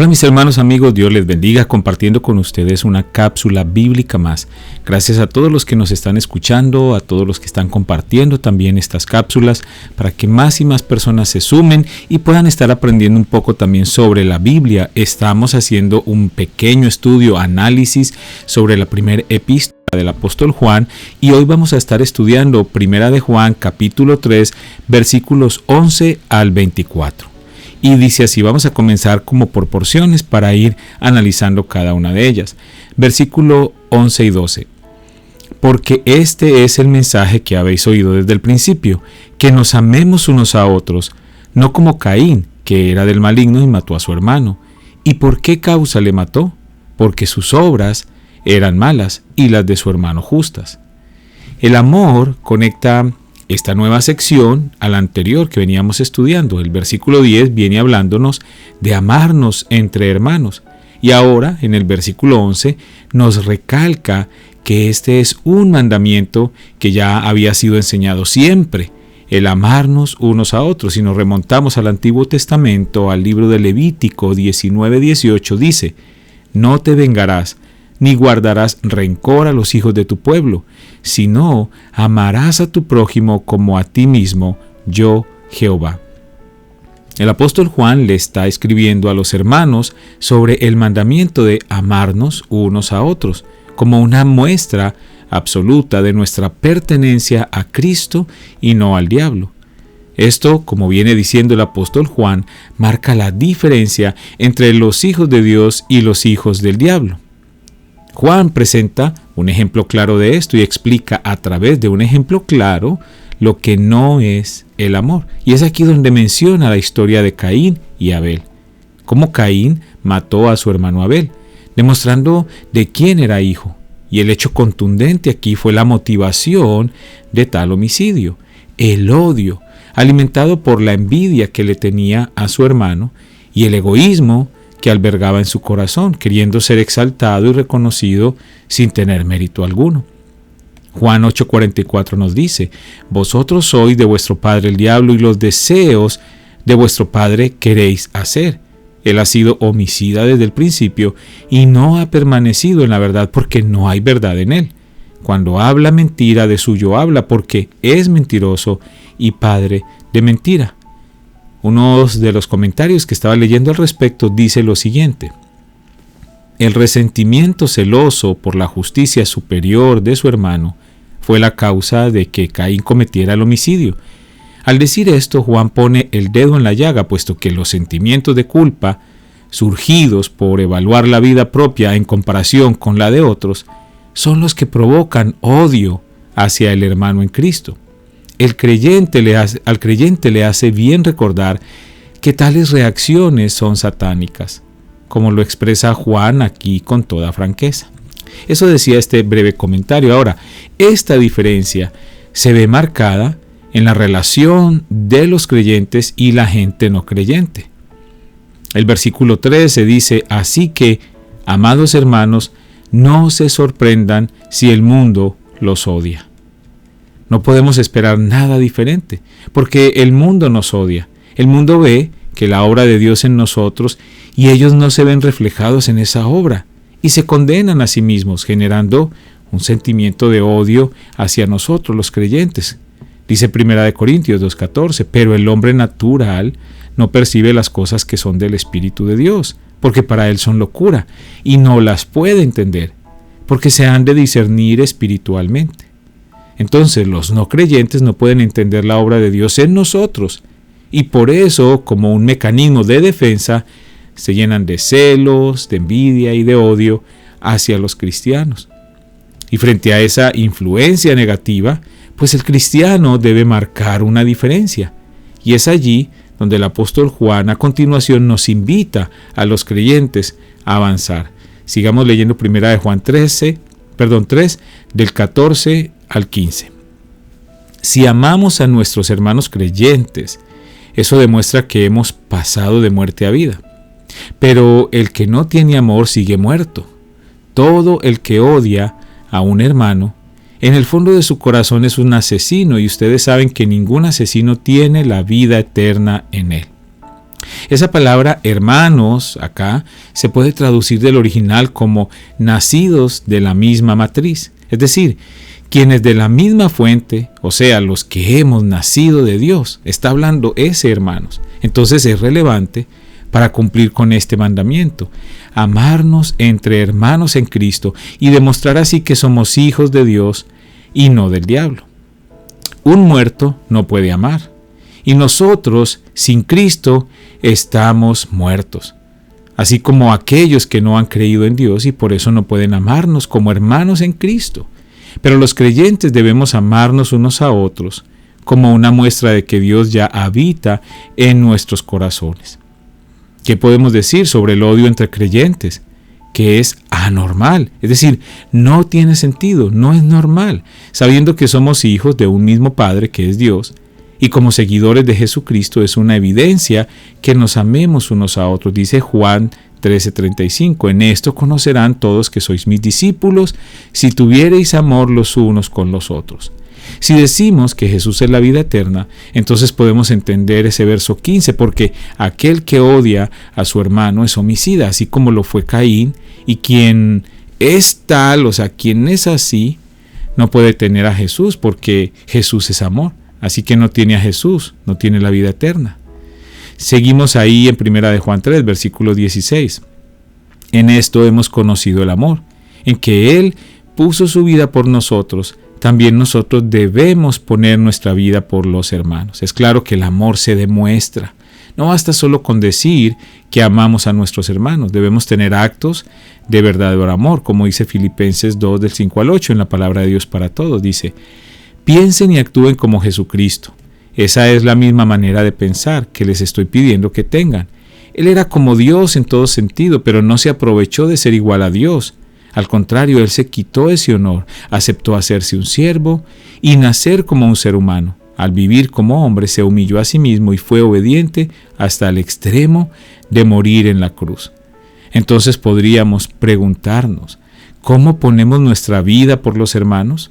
Hola mis hermanos amigos, Dios les bendiga compartiendo con ustedes una cápsula bíblica más. Gracias a todos los que nos están escuchando, a todos los que están compartiendo también estas cápsulas para que más y más personas se sumen y puedan estar aprendiendo un poco también sobre la Biblia. Estamos haciendo un pequeño estudio, análisis sobre la primera epístola del apóstol Juan y hoy vamos a estar estudiando Primera de Juan capítulo 3 versículos 11 al 24. Y dice así, vamos a comenzar como por porciones para ir analizando cada una de ellas. Versículo 11 y 12. Porque este es el mensaje que habéis oído desde el principio, que nos amemos unos a otros, no como Caín, que era del maligno y mató a su hermano. ¿Y por qué causa le mató? Porque sus obras eran malas y las de su hermano justas. El amor conecta esta nueva sección a la anterior que veníamos estudiando. El versículo 10 viene hablándonos de amarnos entre hermanos. Y ahora, en el versículo 11, nos recalca que este es un mandamiento que ya había sido enseñado siempre, el amarnos unos a otros. Si nos remontamos al Antiguo Testamento, al libro de Levítico 19:18, dice: no te vengarás, ni guardarás rencor a los hijos de tu pueblo, sino amarás a tu prójimo como a ti mismo, yo Jehová. El apóstol Juan le está escribiendo a los hermanos sobre el mandamiento de amarnos unos a otros, como una muestra absoluta de nuestra pertenencia a Cristo y no al diablo. Esto, como viene diciendo el apóstol Juan, marca la diferencia entre los hijos de Dios y los hijos del diablo. Juan presenta un ejemplo claro de esto y explica a través de un ejemplo claro lo que no es el amor. Y es aquí donde menciona la historia de Caín y Abel. Cómo Caín mató a su hermano Abel, demostrando de quién era hijo. Y el hecho contundente aquí fue la motivación de tal homicidio, el odio, alimentado por la envidia que le tenía a su hermano y el egoísmo que albergaba en su corazón, queriendo ser exaltado y reconocido sin tener mérito alguno. Juan 8:44 nos dice: vosotros sois de vuestro padre el diablo y los deseos de vuestro padre queréis hacer. Él ha sido homicida desde el principio y no ha permanecido en la verdad porque no hay verdad en él. Cuando habla mentira, de suyo habla porque es mentiroso y padre de mentira. Uno de los comentarios que estaba leyendo al respecto dice lo siguiente: el resentimiento celoso por la justicia superior de su hermano fue la causa de que Caín cometiera el homicidio. Al decir esto, Juan pone el dedo en la llaga, puesto que los sentimientos de culpa, surgidos por evaluar la vida propia en comparación con la de otros, son los que provocan odio hacia el hermano en Cristo. Al creyente le hace bien recordar que tales reacciones son satánicas, como lo expresa Juan aquí con toda franqueza. Eso decía este breve comentario. Ahora, esta diferencia se ve marcada en la relación de los creyentes y la gente no creyente. El versículo 13 dice: así que, amados hermanos, no se sorprendan si el mundo los odia. No podemos esperar nada diferente, porque el mundo nos odia. El mundo ve que la obra de Dios en nosotros y ellos no se ven reflejados en esa obra y se condenan a sí mismos, generando un sentimiento de odio hacia nosotros, los creyentes. Dice 1 Corintios 2:14, pero el hombre natural no percibe las cosas que son del Espíritu de Dios, porque para él son locura y no las puede entender, porque se han de discernir espiritualmente. Entonces los no creyentes no pueden entender la obra de Dios en nosotros y por eso, como un mecanismo de defensa, se llenan de celos, de envidia y de odio hacia los cristianos. Y frente a esa influencia negativa, pues el cristiano debe marcar una diferencia. Y es allí donde el apóstol Juan a continuación nos invita a los creyentes a avanzar. Sigamos leyendo 1 de Juan 3, del 14 al 15. Si amamos a nuestros hermanos creyentes, eso demuestra que hemos pasado de muerte a vida. Pero el que no tiene amor sigue muerto. Todo el que odia a un hermano, en el fondo de su corazón es un asesino, y ustedes saben que ningún asesino tiene la vida eterna en él. Esa palabra hermanos acá se puede traducir del original como nacidos de la misma matriz, es decir, quienes de la misma fuente, o sea, los que hemos nacido de Dios. Está hablando ese hermanos. Entonces es relevante para cumplir con este mandamiento, amarnos entre hermanos en Cristo y demostrar así que somos hijos de Dios y no del diablo. Un muerto no puede amar, y nosotros sin Cristo estamos muertos, así como aquellos que no han creído en Dios y por eso no pueden amarnos como hermanos en Cristo. Pero los creyentes debemos amarnos unos a otros como una muestra de que Dios ya habita en nuestros corazones. ¿Qué podemos decir sobre el odio entre creyentes? Que es anormal, es decir, no tiene sentido, no es normal, sabiendo que somos hijos de un mismo Padre que es Dios, y como seguidores de Jesucristo es una evidencia que nos amemos unos a otros. Dice Juan 13:35, en esto conocerán todos que sois mis discípulos, si tuviereis amor los unos con los otros. Si decimos que Jesús es la vida eterna, entonces podemos entender ese verso 15, porque aquel que odia a su hermano es homicida, así como lo fue Caín, y quien es tal, o sea, quien es así, no puede tener a Jesús, porque Jesús es amor, así que no tiene a Jesús, no tiene la vida eterna. Seguimos ahí en 1 de Juan 3, versículo 16. En esto hemos conocido el amor, en que Él puso su vida por nosotros. También nosotros debemos poner nuestra vida por los hermanos. Es claro que el amor se demuestra. No basta solo con decir que amamos a nuestros hermanos. Debemos tener actos de verdadero amor, como dice Filipenses 2, del 5 al 8, en la palabra de Dios para todos. Dice, piensen y actúen como Jesucristo. Esa es la misma manera de pensar que les estoy pidiendo que tengan. Él era como Dios en todo sentido, pero no se aprovechó de ser igual a Dios. Al contrario, Él se quitó ese honor, aceptó hacerse un siervo y nacer como un ser humano. Al vivir como hombre, se humilló a sí mismo y fue obediente hasta el extremo de morir en la cruz. Entonces podríamos preguntarnos, ¿cómo ponemos nuestra vida por los hermanos?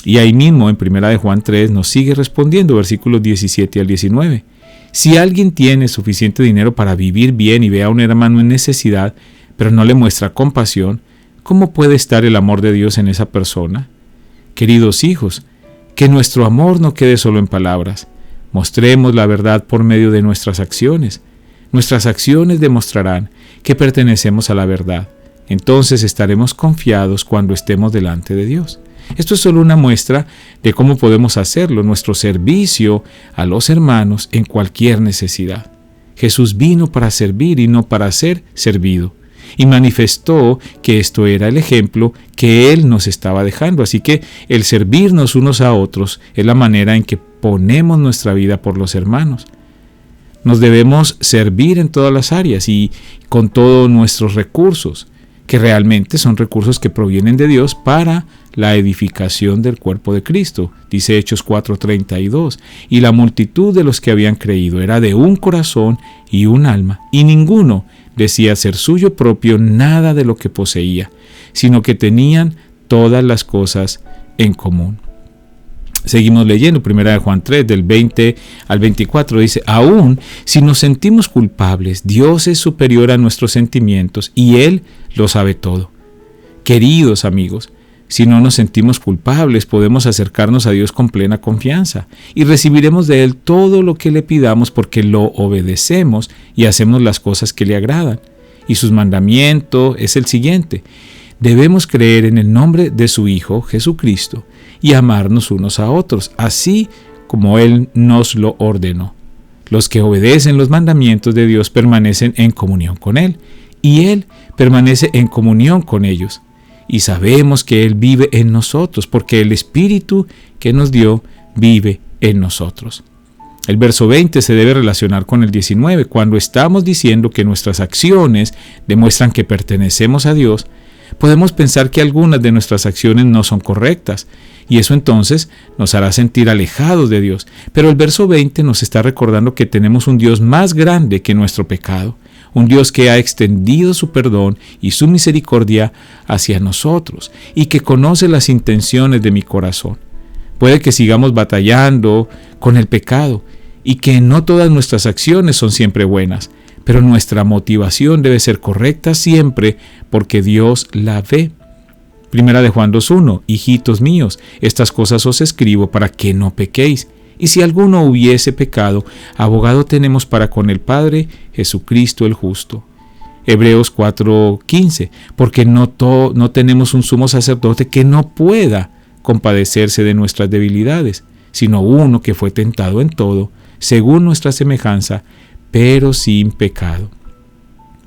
Y ahí mismo en 1 de Juan 3 nos sigue respondiendo, versículos 17 al 19. Si alguien tiene suficiente dinero para vivir bien y ve a un hermano en necesidad, pero no le muestra compasión, ¿cómo puede estar el amor de Dios en esa persona? Queridos hijos, que nuestro amor no quede solo en palabras. Mostremos la verdad por medio de nuestras acciones. Nuestras acciones demostrarán que pertenecemos a la verdad. Entonces estaremos confiados cuando estemos delante de Dios. Esto es solo una muestra de cómo podemos hacerlo, nuestro servicio a los hermanos en cualquier necesidad. Jesús vino para servir y no para ser servido, y manifestó que esto era el ejemplo que Él nos estaba dejando. Así que el servirnos unos a otros es la manera en que ponemos nuestra vida por los hermanos. Nos debemos servir en todas las áreas y con todos nuestros recursos, que realmente son recursos que provienen de Dios para la edificación del cuerpo de Cristo. Dice Hechos 4:32, y la multitud de los que habían creído era de un corazón y un alma, y ninguno decía ser suyo propio nada de lo que poseía, sino que tenían todas las cosas en común. Seguimos leyendo 1 de Juan 3, del 20 al 24, dice, aún si nos sentimos culpables, Dios es superior a nuestros sentimientos y Él lo sabe todo. Queridos amigos, si no nos sentimos culpables, podemos acercarnos a Dios con plena confianza y recibiremos de Él todo lo que le pidamos porque lo obedecemos y hacemos las cosas que le agradan. Y su mandamiento es el siguiente: debemos creer en el nombre de su Hijo, Jesucristo, y amarnos unos a otros, así como Él nos lo ordenó. Los que obedecen los mandamientos de Dios permanecen en comunión con Él, y Él permanece en comunión con ellos. Y sabemos que Él vive en nosotros, porque el Espíritu que nos dio vive en nosotros. El verso 20 se debe relacionar con el 19. Cuando estamos diciendo que nuestras acciones demuestran que pertenecemos a Dios, podemos pensar que algunas de nuestras acciones no son correctas, y eso entonces nos hará sentir alejados de Dios. Pero el verso 20 nos está recordando que tenemos un Dios más grande que nuestro pecado, un Dios que ha extendido su perdón y su misericordia hacia nosotros y que conoce las intenciones de mi corazón. Puede que sigamos batallando con el pecado y que no todas nuestras acciones son siempre buenas, pero nuestra motivación debe ser correcta siempre porque Dios la ve. Primera de Juan 2:1, hijitos míos, estas cosas os escribo para que no pequéis. Y si alguno hubiese pecado, abogado tenemos para con el Padre, Jesucristo el justo. Hebreos 4:15, porque no tenemos un sumo sacerdote que no pueda compadecerse de nuestras debilidades, sino uno que fue tentado en todo, según nuestra semejanza, pero sin pecado.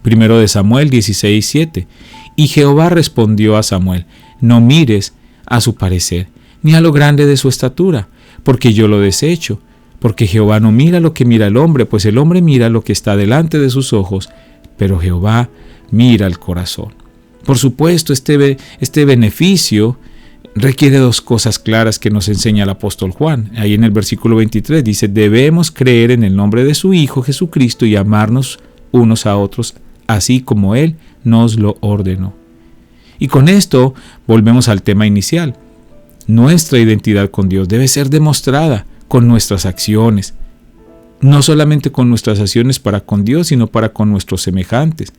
Primero de Samuel 16:7, y Jehová respondió a Samuel, no mires a su parecer, ni a lo grande de su estatura, porque yo lo desecho, porque Jehová no mira lo que mira el hombre, pues el hombre mira lo que está delante de sus ojos, pero Jehová mira el corazón. Por supuesto, este beneficio requiere dos cosas claras que nos enseña el apóstol Juan. Ahí en el versículo 23 dice, debemos creer en el nombre de su Hijo Jesucristo y amarnos unos a otros, así como Él nos lo ordenó. Y con esto volvemos al tema inicial. Nuestra identidad con Dios debe ser demostrada con nuestras acciones, no solamente con nuestras acciones para con Dios, sino para con nuestros semejantes.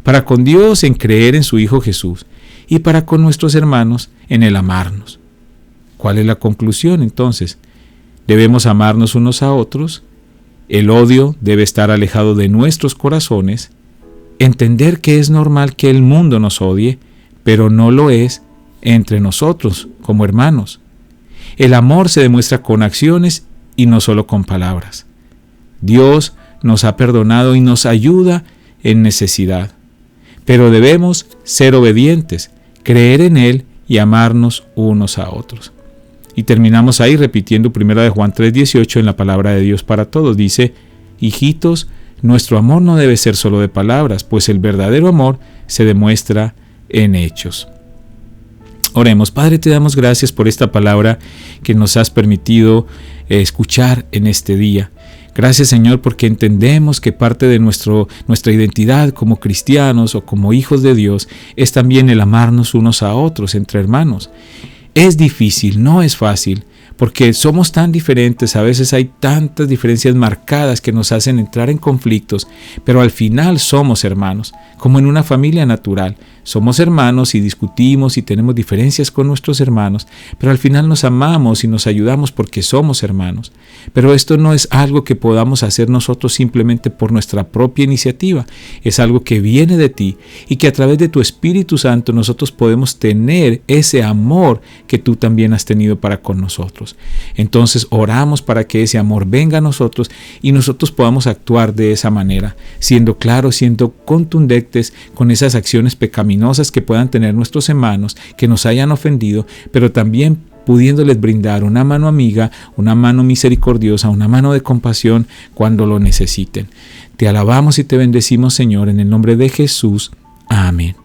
Para con Dios en creer en su Hijo Jesús y para con nuestros hermanos en el amarnos. ¿Cuál es la conclusión entonces? Debemos amarnos unos a otros, el odio debe estar alejado de nuestros corazones, entender que es normal que el mundo nos odie, pero no lo es entre nosotros como hermanos. El amor se demuestra con acciones y no solo con palabras. Dios nos ha perdonado y nos ayuda en necesidad, pero debemos ser obedientes, creer en Él y amarnos unos a otros. Y terminamos ahí repitiendo 1 Juan 3:18 en la palabra de Dios para todos. Dice, hijitos, nuestro amor no debe ser solo de palabras, pues el verdadero amor se demuestra en hechos. Oremos. Padre, te damos gracias por esta palabra que nos has permitido escuchar en este día. Gracias, Señor, porque entendemos que parte de nuestra identidad como cristianos o como hijos de Dios es también el amarnos unos a otros entre hermanos. Es difícil, no es fácil, porque somos tan diferentes, a veces hay tantas diferencias marcadas que nos hacen entrar en conflictos, pero al final somos hermanos, como en una familia natural. Somos hermanos y discutimos y tenemos diferencias con nuestros hermanos, pero al final nos amamos y nos ayudamos porque somos hermanos. Pero esto no es algo que podamos hacer nosotros simplemente por nuestra propia iniciativa, es algo que viene de ti y que a través de tu Espíritu Santo nosotros podemos tener ese amor que tú también has tenido para con nosotros. Entonces oramos para que ese amor venga a nosotros y nosotros podamos actuar de esa manera, siendo claros, siendo contundentes con esas acciones pecaminosas que puedan tener nuestros hermanos, que nos hayan ofendido, pero también pudiéndoles brindar una mano amiga, una mano misericordiosa, una mano de compasión cuando lo necesiten. Te alabamos y te bendecimos, Señor, en el nombre de Jesús. Amén.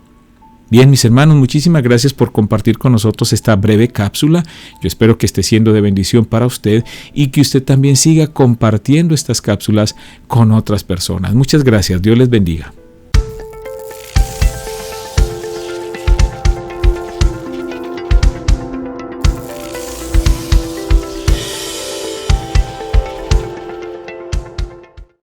Bien, mis hermanos, muchísimas gracias por compartir con nosotros esta breve cápsula. Yo espero que esté siendo de bendición para usted y que usted también siga compartiendo estas cápsulas con otras personas. Muchas gracias. Dios les bendiga.